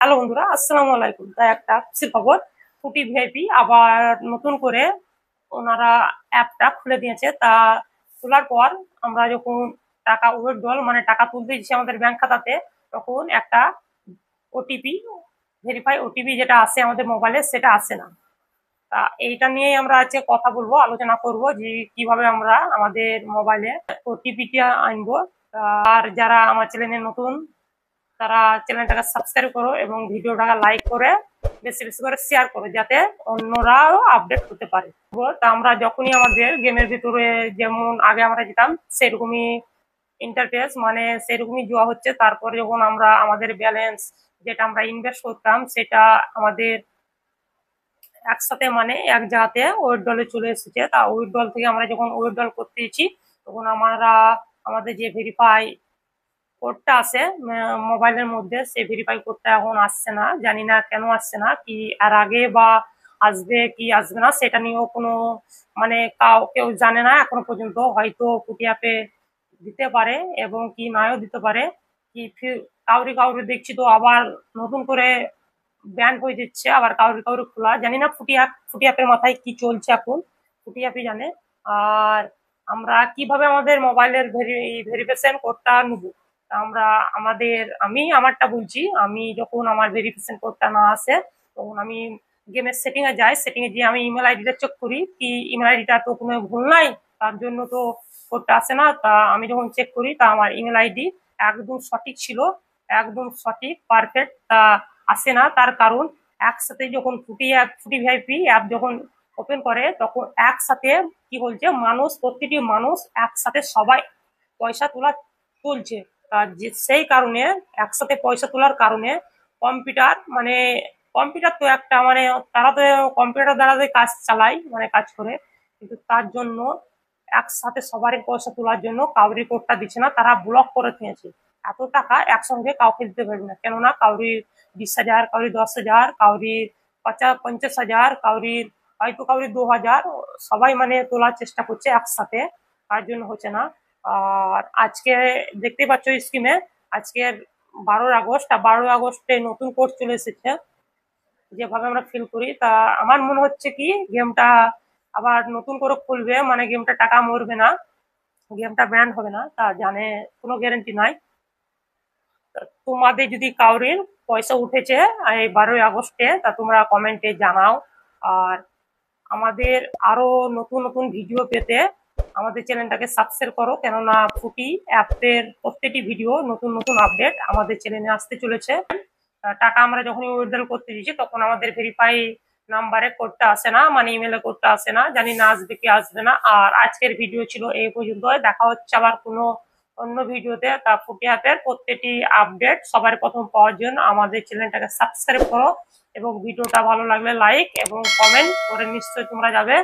Hello বন্ধুরা, আসসালামু আলাইকুম। তাই একটা খুশির খবর, ফুটি ভিআইপি আবার নতুন করে ওনারা অ্যাপটা খুলে দিয়েছে। তা খোলার পর আমরা যখন টাকা উইথড্রল মানে টাকা তুলতে দিচ্ছি আমাদের ব্যাংক খাতাতে, তখন একটা ওটিপি, ভেরিফাই ওটিপি যেটা আসে আমাদের মোবাইলে সেটা আসে না। তা এইটা নিয়েই আমরা আজকে কথা বলবো, আলোচনা করব যে কিভাবে আমরা আমাদের মোবাইলে ওটিপিটা আনবো। আর যারা আমার চ্যানেলে নতুন তারা চ্যানেলটাকে সাবস্ক্রাইব করো এবং ভিডিওটাকে লাইক করে বেশি বেশি করে শেয়ার করো, যাতে অন্যরাও আপডেট হতে পারে। তা আমরা যখনই আমাদের গেমের ভিতরে যেমন আগে আমরা যেতাম সেরকমই ইন্টারফেস মানে সেরকমই যাওয়া হচ্ছে। তারপরে যখন আমরা আমাদের ব্যালেন্স যেটা আমরা ইনভেস্ট করতাম সেটা আমাদের একসাথে মানে এক জায়গাতে উইথড্রলে চলে এসেছে। তা উইথড্রল থেকে আমরা যখন উইথড্রল করতে দিচ্ছি তখন আমরা আমাদের যে ভেরিফাই কোডটা আছে মোবাইলের মধ্যে, সেই ভেরিফাই কোডটা এখন আসছে না। জানি না কেন আসছে না, কি আর আগে বা আসবে কি আসবে না সেটা নিয়েও কোনো মানে কেউ জানে না এখনো পর্যন্ত। হয়তো পুটি অ্যাপে দিতে পারে এবং কি নাও দিতে পারে। কি কাউরি কাউরি দেখছি তো আবার নতুন করে ব্যান হয়ে যাচ্ছে, আবার কাউরি কাউরি খোলা। জানি না ফুটি অ্যাপের মাথায় কি চলছে এখন, ফুটি অ্যাপই জানে। আর আমরা কিভাবে আমাদের মোবাইলের ভেরিফিকেশন কোডটা নেব? আমরা আমি আমারটা বলছি, আমি যখন আমার ভেরিফিকেশন কোডটা না আসে তখন আমি গেমের সেটিং এ যাই, সেটিং এ গিয়ে আমি ইমেল আইডিটা চেক করি কি ইমেল আইডিটা তো কোনো ভুল নাই, তার জন্য তো কোডটা আসে না। তা আমি যখন চেক করি তা আমার ইমেল আইডি একদম সঠিক ছিল, একদম সঠিক পারফেক্ট। তা আসে না তার কারণ একসাথে যখন ফুটি ভিআইপি অ্যাপ যখন ওপেন করে তখন একসাথে কি বলছে মানুষ, প্রতিটি মানুষ একসাথে সবাই পয়সা তোলা চলছে। সেই কারণে একসাথে পয়সা তোলার কারণে কম্পিউটার মানে কম্পিউটার তো একটা মানে তারা তো কম্পিউটার দ্বারা কাজ চালায় মানে কাজ করে, কিন্তু তার জন্য একসাথে সবারই পয়সা তোলার জন্য কাউরি কোডটা দিচ্ছে না, তারা ব্লক করে দিয়েছে। এত টাকা একসঙ্গে কাউকে দিতে পারবে না, কেননা কাউরি 20,000, কাউরি 10,000, কাউরি 50,000, কাউরির হয়তো কাউরি 2,000, সবাই মানে তোলার চেষ্টা করছে একসাথে, তার জন্য হচ্ছে না। আর আজকে দেখতে পাচ্ছ স্ক্রিনে আজকের 12 আগস্ট, আর 12 আগস্টে নতুন কোর্স চলে এসেছে। যেভাবে আমরা ফিল করি তা আমার মনে হচ্ছে কি গেমটা আবার নতুন করে খুলবে, মানে গেমটা টাকা মরবে না, গেমটা ব্যান্ড হবে না, তা জানে কোনো গ্যারেন্টি নাই। তোমাদের যদি কাউরির পয়সা উঠেছে এই 12 আগস্টে তা তোমরা কমেন্টে জানাও। আর আমাদের আরো নতুন নতুন ভিডিও পেতে আমাদের চ্যানেলটাকে সাবস্ক্রাইব করো, কেননা ফুটি অ্যাপের প্রত্যেকটি ভিডিও নতুন নতুন আপডেট আমাদের চ্যানেলে আসতে চলেছে। টাকা আমরা যখনই উইথড্রল করতে দিচ্ছি তখন আমাদের ভেরিফাই নাম্বারে কোডটা আসে না, মানে ইমেলে কোডটা আসে না। জানি না আসবে কি আসবে না। আর আজকের ভিডিও ছিল এই পর্যন্ত, দেখা হচ্ছে আবার কোনো অন্য ভিডিওতে। তা ফুটি অ্যাপের প্রত্যেকটি আপডেট সবার প্রথম পাওয়ার জন্য আমাদের চ্যানেলটাকে সাবস্ক্রাইব করো এবং ভিডিওটা ভালো লাগলে লাইক এবং কমেন্ট করে নিশ্চয়ই তোমরা যাবে।